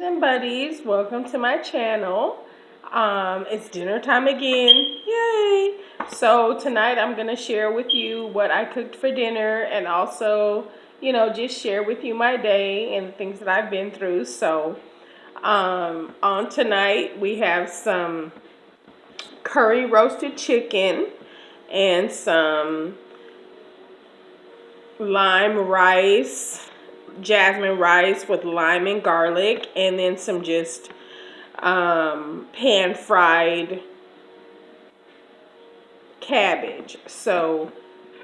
And buddies, welcome to my channel. It's dinner time again. Yay! So tonight I'm gonna share with you what I cooked for dinner and also, just share with you my day and things that I've been through. So, on tonight we have some curry roasted chicken and some lime rice, jasmine rice with lime and garlic, and then some just pan fried cabbage. So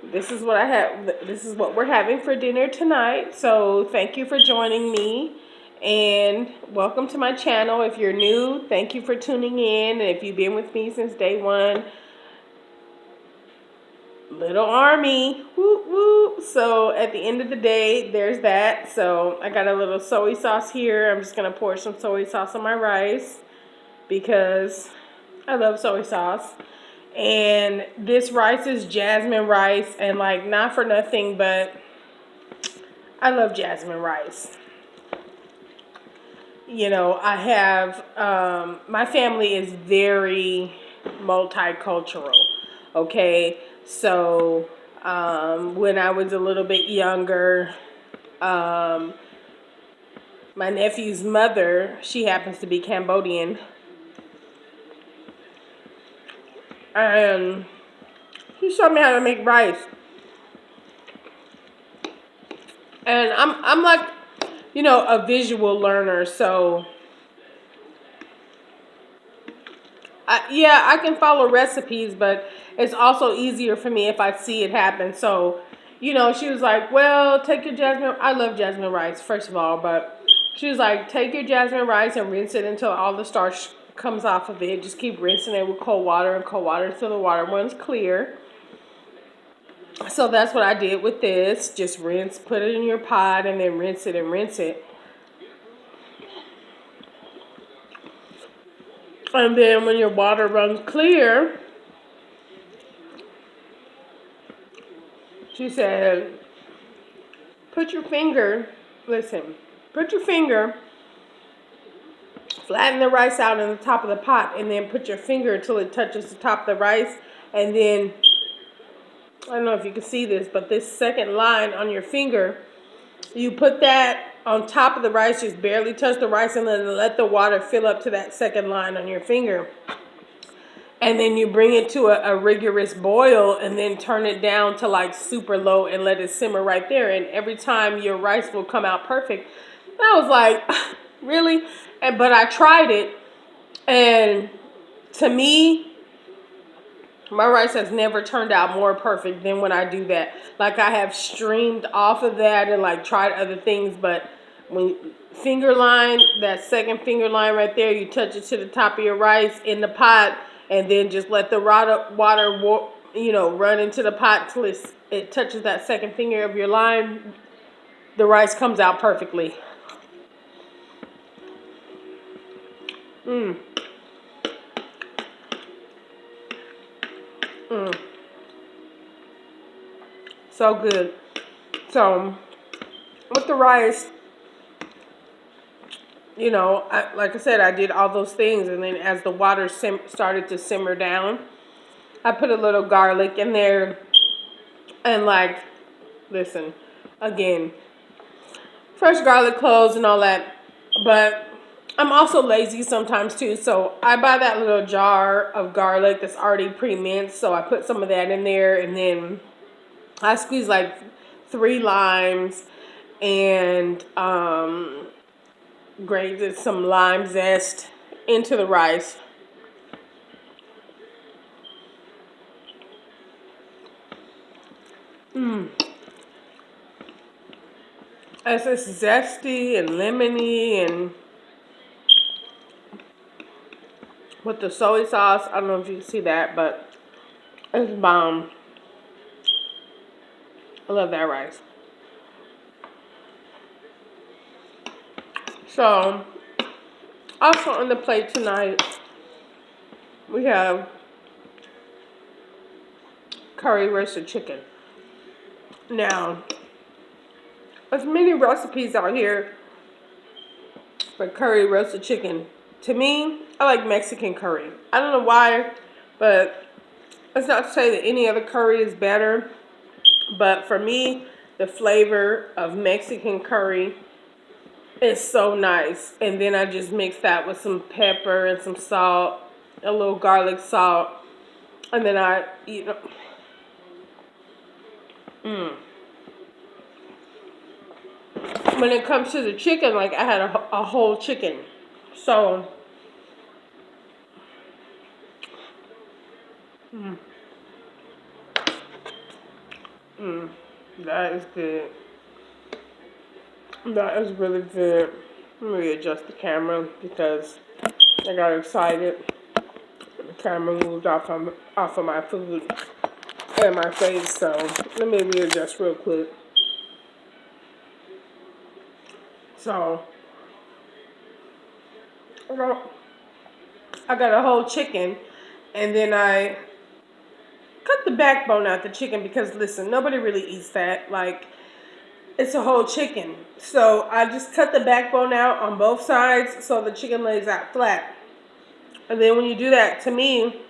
this is what I have. This is what we're having for dinner tonight. So thank you for joining me and welcome to my channel. If you're new, thank you for tuning in. And if you've been with me since day one, little army, whoop whoop. So at the end of the day, there's that. So I got a little soy sauce here. I'm just gonna pour some soy sauce on my rice because I love soy sauce. And this rice is jasmine rice, and like, not for nothing, but I love jasmine rice. I have, my family is very multicultural, okay? So, when I was a little bit younger, um, my nephew's mother, she happens to be Cambodian, and he showed me how to make rice. And I'm like, a visual learner, so I can follow recipes, but it's also easier for me if I see it happen. So, she was like, well, take your jasmine. I love jasmine rice, first of all, but she was like, take your jasmine rice and rinse it until all the starch comes off of it. Just keep rinsing it with cold water until the water runs clear. So that's what I did with this. Just rinse, put it in your pot, and then rinse it and rinse it. And then when your water runs clear, she said, put your finger, listen, put your finger, flatten the rice out in the top of the pot, and then put your finger until it touches the top of the rice. And then, I don't know if you can see this, but this second line on your finger, you put that on top of the rice, just barely touch the rice, and then let the water fill up to that second line on your finger. And then you bring it to a rigorous boil and then turn it down to like super low and let it simmer right there. And every time your rice will come out perfect. And I was like, really? But I tried it. And to me, my rice has never turned out more perfect than when I do that. Like, I have streamed off of that and like tried other things. But when finger line, that second finger line right there, you touch it to the top of your rice in the pot, and then just let the water run into the pot till it touches that second finger of your line. The rice comes out perfectly. Mmm. Mmm. So good. So with the rice, like I said, I did all those things, and then as the water started to simmer down, I put a little garlic in there, and like, listen, again, fresh garlic cloves and all that. But I'm also lazy sometimes too, so I buy that little jar of garlic that's already pre-minced, so I put some of that in there, and then I squeeze like 3 limes and grated some lime zest into the rice. Mmm. It's just zesty and lemony, and with the soy sauce, I don't know if you can see that, but it's bomb. I love that rice. So, also on the plate tonight, we have curry roasted chicken. Now, there's many recipes out here But curry roasted chicken. To me, I like Mexican curry. I don't know why, but it's not to say that any other curry is better. But for me, the flavor of Mexican curry is so nice. And then I just mix that with some pepper and some salt, a little garlic salt. And then I, when it comes to the chicken, like I had a whole chicken. So, that is good. That is really good. Let me readjust the camera because I got excited. The camera moved off of my food and my face, so let me readjust real quick. So, I got a whole chicken, and then I cut the backbone out the chicken because listen, nobody really eats that. Like, it's a whole chicken. So I just cut the backbone out on both sides so the chicken lays out flat. And then when you do that, to me,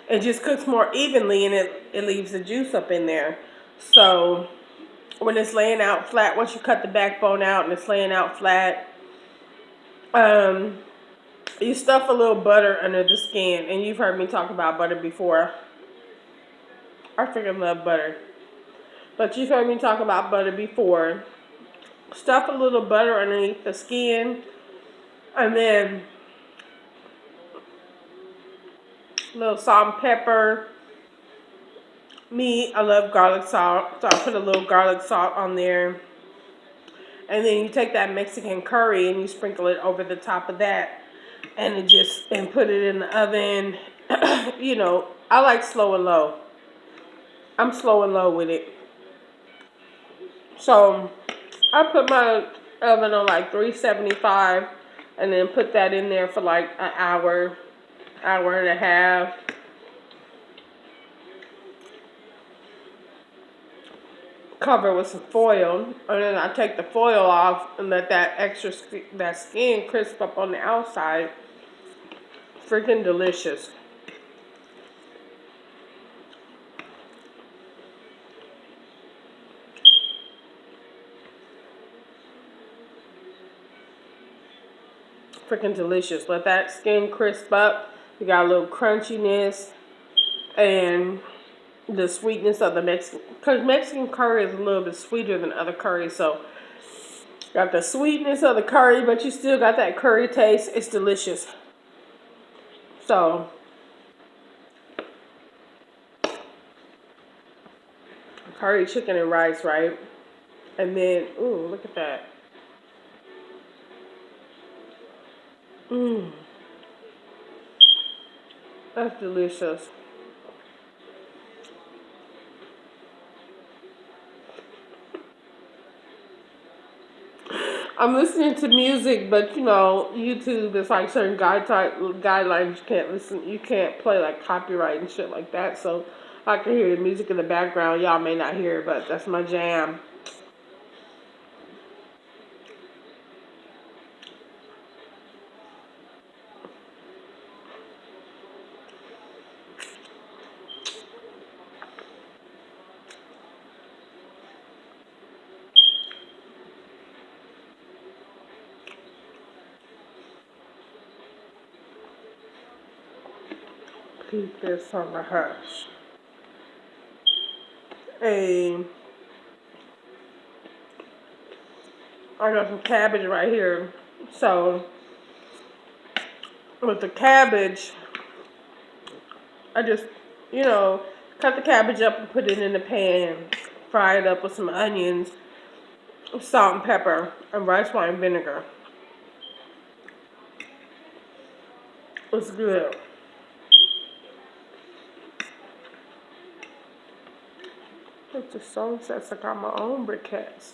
it just cooks more evenly and it leaves the juice up in there. So when it's laying out flat, once you cut the backbone out and it's laying out flat, you stuff a little butter under the skin. And you've heard me talk about butter before. I freaking love butter. But you've heard me talk about butter before. Stuff a little butter underneath the skin. And then a little salt and pepper. Me, I love garlic salt. So I put a little garlic salt on there. And then you take that Mexican curry and you sprinkle it over the top of that. And put it in the oven. I like slow and low. I'm slow and low with it. So I put my oven on like 375 and then put that in there for like an hour, hour and a half. Cover with some foil, and then I take the foil off and let that skin crisp up on the outside. Freaking delicious. Freaking delicious. Let that skin crisp up. You got a little crunchiness and the sweetness of the Mexican, because Mexican curry is a little bit sweeter than other curries, so got the sweetness of the curry, but you still got that curry taste. It's delicious. So, curry chicken and rice, right? And then, ooh, look at that. Mmm, that's delicious. I'm listening to music, but YouTube is like certain guidelines. You can't listen, you can't play like copyright and shit like that. So I can hear the music in the background. Y'all may not hear, but that's my jam. Keep this on the hush. And I got some cabbage right here. So with the cabbage, I just, cut the cabbage up and put it in the pan. Fry it up with some onions, salt and pepper, and rice wine vinegar. It's good. It's the song says I got my own briquettes.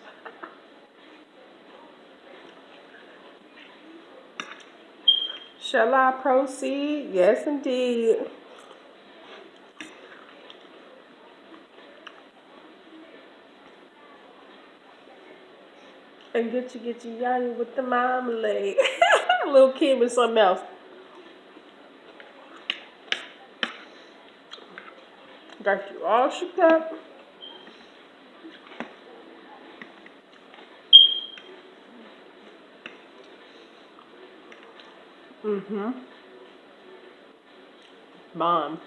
Shall I proceed? Yes, indeed. And get you yummy with the marmalade. Little kid with something else. Got you all shook up. Mm-hmm. Mom.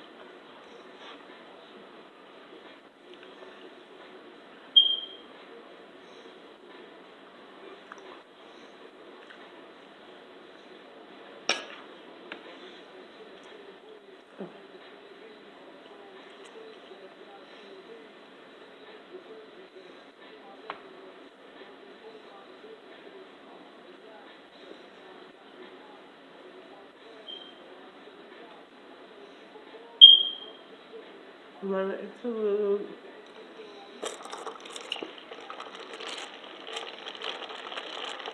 It's a little.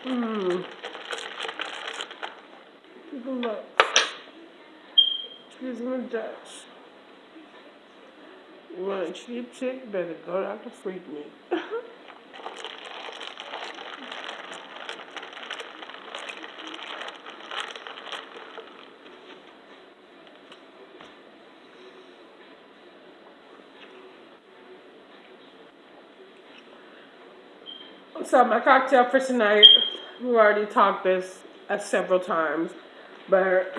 Mmm. People look. Excuse me, Dutch. You want a cheap chick? Better go out to freak me. So my cocktail for tonight, we already talked this several times, but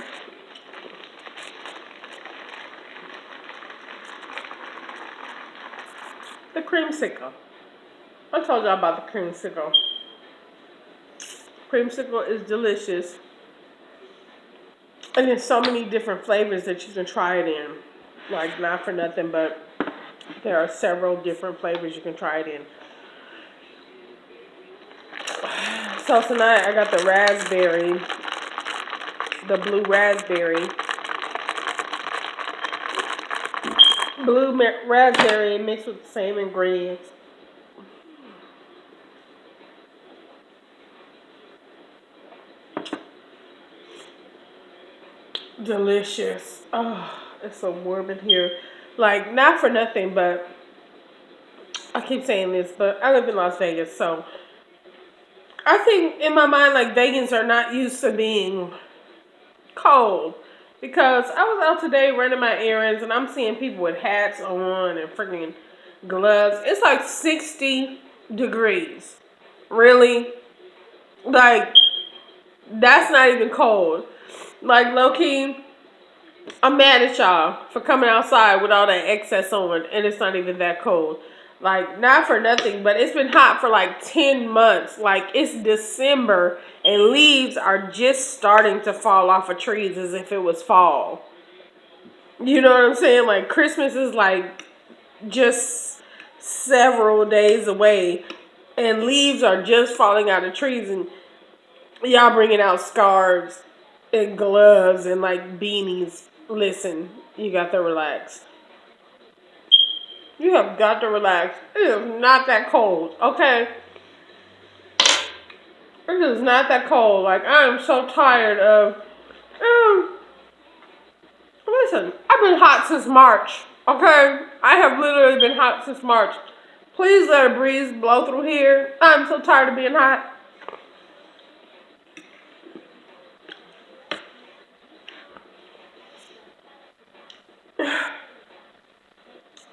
the creamsicle. I told y'all about the creamsicle. Creamsicle is delicious, and there's so many different flavors that you can try it in. Like not for nothing, but there are several different flavors you can try it in. So tonight I got the raspberry, the blue raspberry, raspberry mixed with the same ingredients. Delicious. Oh, it's so warm in here. Like, not for nothing, but I keep saying this, but I live in Las Vegas, so I think in my mind, like, Vegans are not used to being cold. Because I was out today running my errands and I'm seeing people with hats on and freaking gloves. It's like 60 degrees. Really? Like, that's not even cold. Like, low key, I'm mad at y'all for coming outside with all that excess on and it's not even that cold. Like, not for nothing, but it's been hot for like 10 months. Like, it's December and leaves are just starting to fall off of trees as if it was fall. You know what I'm saying? Like, Christmas is like just several days away and leaves are just falling out of trees and y'all bringing out scarves and gloves and like beanies. Listen, you got to relax. You have got to relax. It is not that cold, okay? It is not that cold. Like, I am so tired of. Um, Listen, I've been hot since March, okay? I have literally been hot since March. Please let a breeze blow through here. I'm so tired of being hot.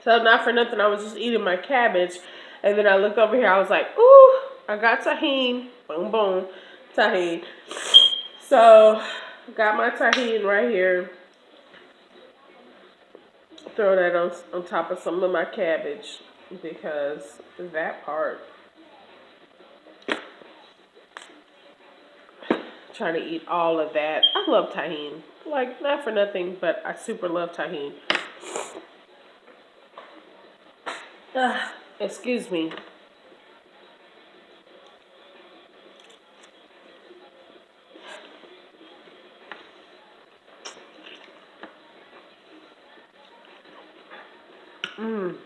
So not for nothing, I was just eating my cabbage. And then I looked over here, I was like, ooh, I got tahini. Boom, boom, tahini. So, got my tahini right here. Throw that on top of some of my cabbage because that part. Trying to eat all of that. I love tahini. Like, not for nothing, but I super love tahini. Excuse me. Mmm.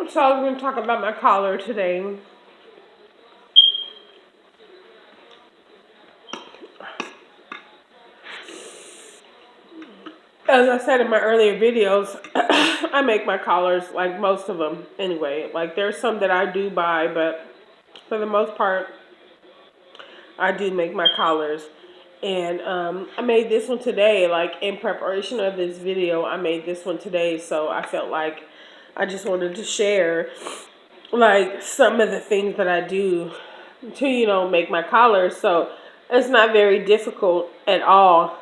So I was going to talk about my collar today. As I said in my earlier videos, I make my collars, like most of them anyway. Like there's some that I do buy, but for the most part, I do make my collars. And I made this one today, like in preparation of this video, I made this one today. So I felt like I just wanted to share like some of the things that I do to, make my collars. So it's not very difficult at all.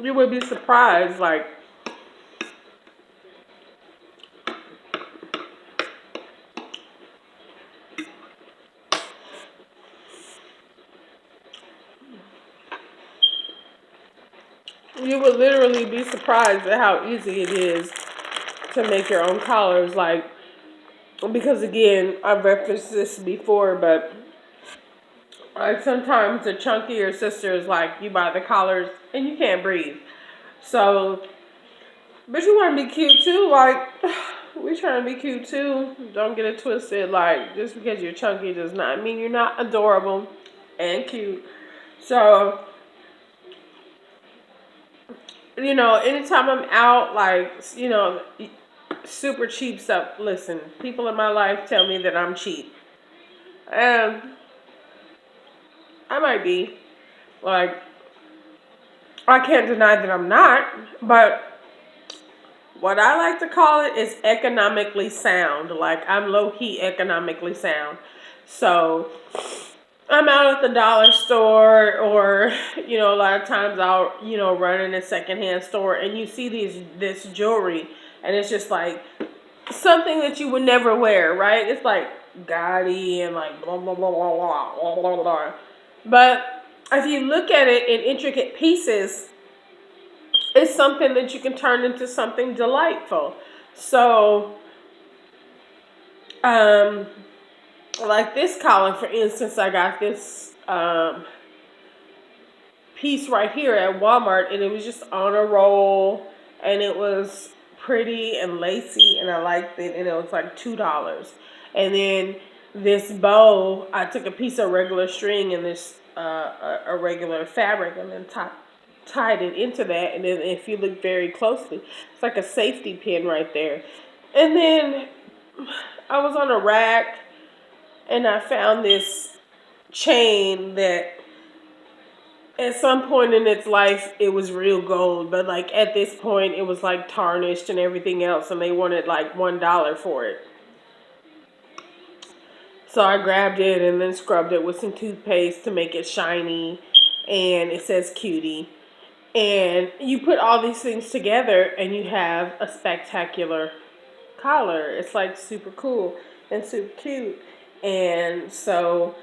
You would be surprised, like, you would literally be surprised at how easy it is to make your own collars. Like, because again, I've referenced this before, but like sometimes the chunkier sisters, like, you buy the collars and you can't breathe. So, but you want to be cute too. Like, we trying to be cute too. Don't get it twisted. Like, just because you're chunky does not mean you're not adorable and cute. So, anytime I'm out, like, super cheap stuff. Listen, people in my life tell me that I'm cheap. And I might be. Like, I can't deny that I'm not. But what I like to call it is economically sound. Like, I'm low-key economically sound. So, I'm out at the dollar store, or, a lot of times I'll, run in a secondhand store and you see this jewelry and it's just like something that you would never wear, right? It's like gaudy and like blah, blah, blah, blah, blah, blah, blah, blah. But if you look at it in intricate pieces, it's something that you can turn into something delightful. So, like this collar, for instance, I got this piece right here at Walmart, and it was just on a roll, and it was pretty and lacy, and I liked it, and it was like $2. And then this bow, I took a piece of regular string and this a regular fabric, and then tied it into that. And then if you look very closely, it's like a safety pin right there. And then I was on a rack and I found this chain that at some point in its life it was real gold, but like at this point it was like tarnished and everything else, and they wanted like $1 for it. So I grabbed it and then scrubbed it with some toothpaste to make it shiny, and it says cutie. And you put all these things together and you have a spectacular collar. It's like super cool and super cute. And so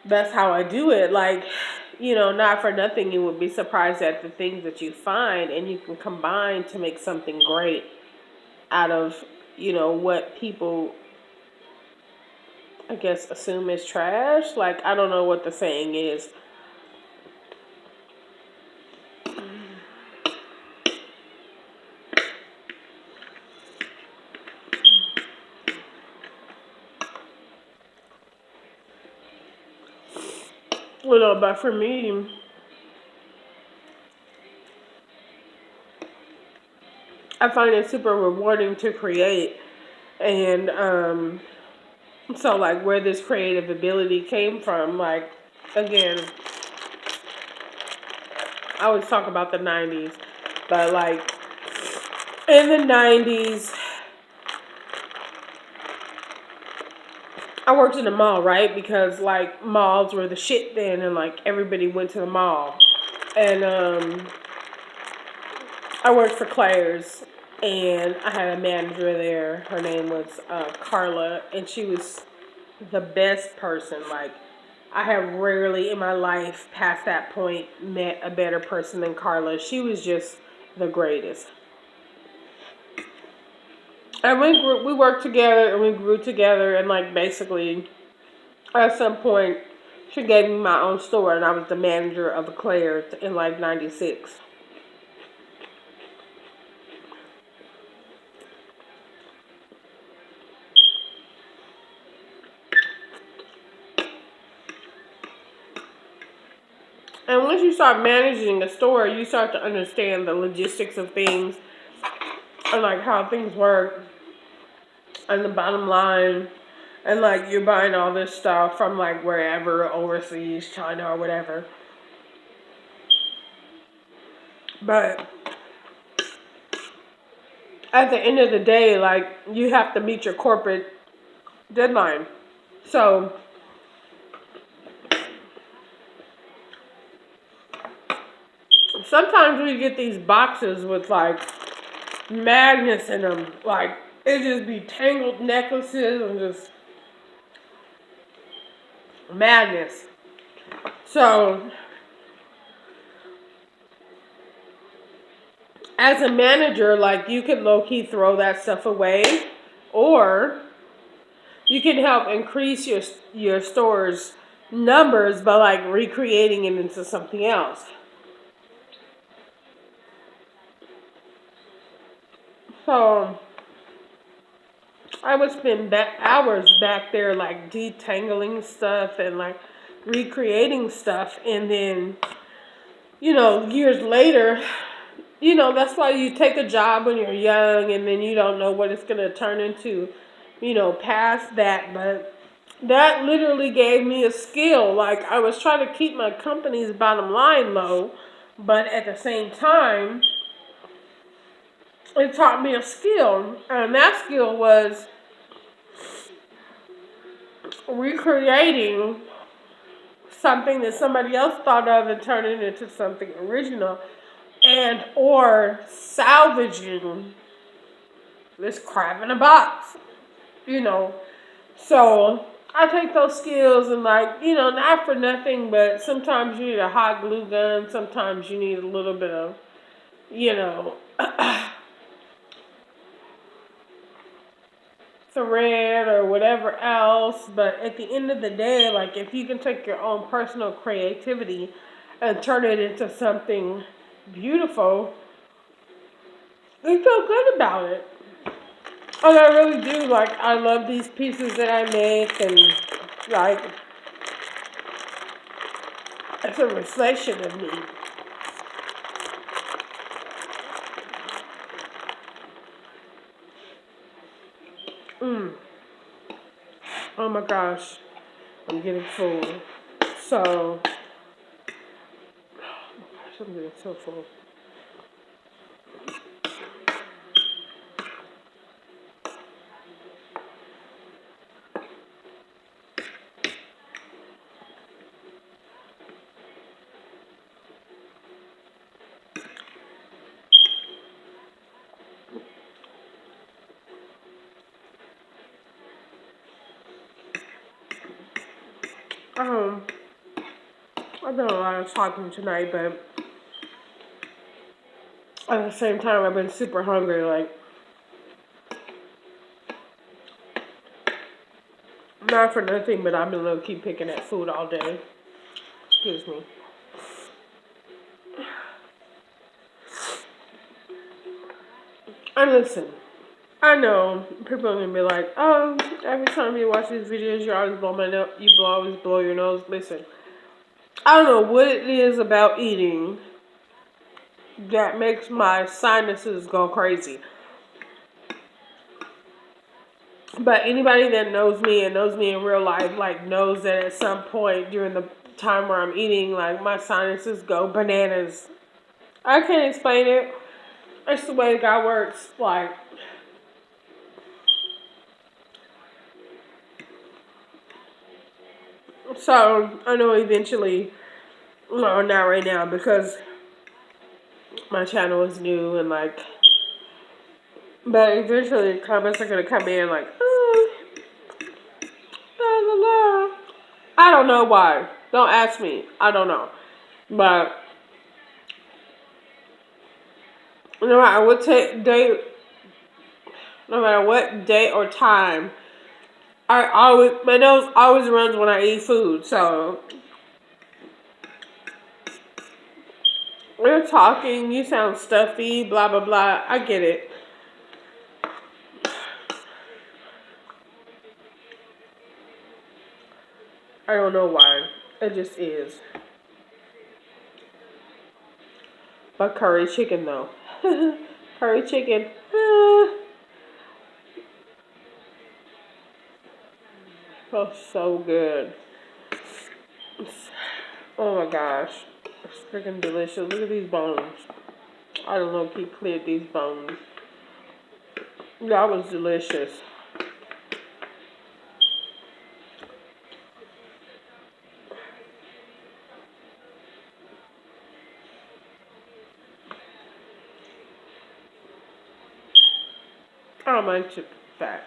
that's how I do it. Like, not for nothing, you would be surprised at the things that you find, and you can combine to make something great out of, what people, I guess, assume is trash. Like, I don't know what the saying is. But for me, I find it super rewarding to create. And so, like, where this creative ability came from, like, again, I always talk about the 90s, but like, in the 90s, I worked in a mall, right? Because, like, malls were the shit then, and, like, everybody went to the mall. And I worked for Claire's, and I had a manager there. Her name was Carla, and she was the best person. Like, I have rarely in my life past that point met a better person than Carla. She was just the greatest. And we worked together and we grew together, and like basically at some point She gave me my own store, and I was the manager of Claire's in like '96. And once you start managing a store, you start to understand the logistics of things and like how things work and the bottom line. And like you're buying all this stuff from like wherever, overseas, China or whatever. But at the end of the day, like you have to meet your corporate deadline. So sometimes we get these boxes with like magnets in them. Like it just be tangled necklaces and just madness. So as a manager, like you could low-key throw that stuff away, or you can help increase your store's numbers by like recreating it into something else. So I would spend hours back there like detangling stuff and like recreating stuff, and then years later, that's why you take a job when you're young and then you don't know what it's going to turn into, past that. But that literally gave me a skill. Like I was trying to keep my company's bottom line low, but at the same time, it taught me a skill. And that skill was recreating something that somebody else thought of and turning it into something original, and or salvaging this crap in a box, So I take those skills and like, not for nothing, but sometimes you need a hot glue gun. Sometimes you need a little bit of, you know, thread or whatever else. But at the end of the day, like if you can take your own personal creativity and turn it into something beautiful, you feel good about it. And I really do. Like I love these pieces that I make, and like it's a reflection of me. Oh my gosh, I'm getting full. So, oh my gosh, I'm getting so full. Um, I've done a lot of talking tonight, but at the same time, I've been super hungry. Like, not for nothing, but I've been low key picking at food all day. Excuse me. And listen, I know people are gonna be like, "Oh, every time you watch these videos, you always blow my nose. You always blow your nose." Listen, I don't know what it is about eating that makes my sinuses go crazy. But anybody that knows me and knows me in real life, like, knows that at some point during the time where I'm eating, like, my sinuses go bananas. I can't explain it. It's the way God works. Like, so I know eventually, no, not right now, because my channel is new and like, but eventually comments are gonna come in like, oh, la la la. I don't know why. Don't ask me. I don't know. But no matter what day, no matter what day or time, My nose always runs when I eat food, so we're talking, you sound stuffy, blah, blah, blah. I get it. I don't know why. It just is. But curry chicken, though. Curry chicken. Oh, so good. Oh my gosh. It's freaking delicious. Look at these bones. I don't know if he cleared these bones. That was delicious. I don't mind chicken fat.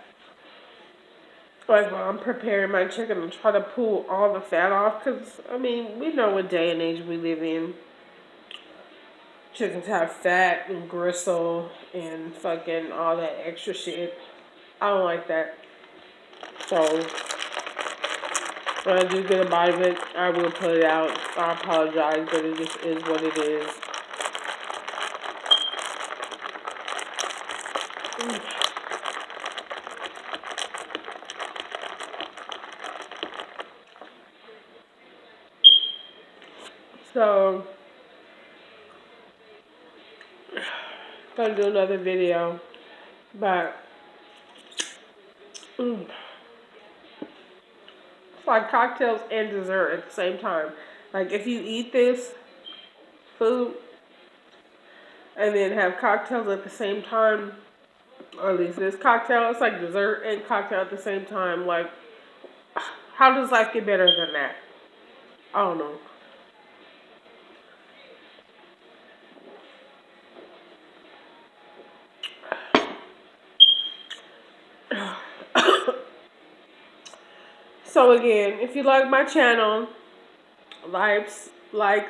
Like when I'm preparing my chicken, I try to pull all the fat off. Because, I mean, we know what day and age we live in. Chickens have fat and gristle and fucking all that extra shit. I don't like that. So, when I do get a bite of it, I will put it out. I apologize, but it just is what it is. So, gonna do another video, but it's like cocktails and dessert at the same time. Like if you eat this food and then have cocktails at the same time, or at least this cocktail, it's like dessert and cocktail at the same time. Like, how does life get better than that? I don't know. So again, if you like my channel,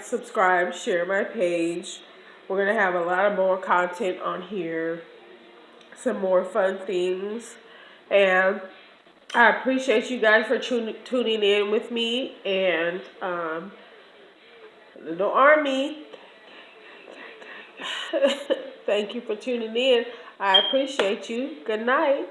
subscribe, share my page. We're gonna have a lot of more content on here, some more fun things, and I appreciate you guys for tuning in with me and little army. Thank you for tuning in. I appreciate you. Good night.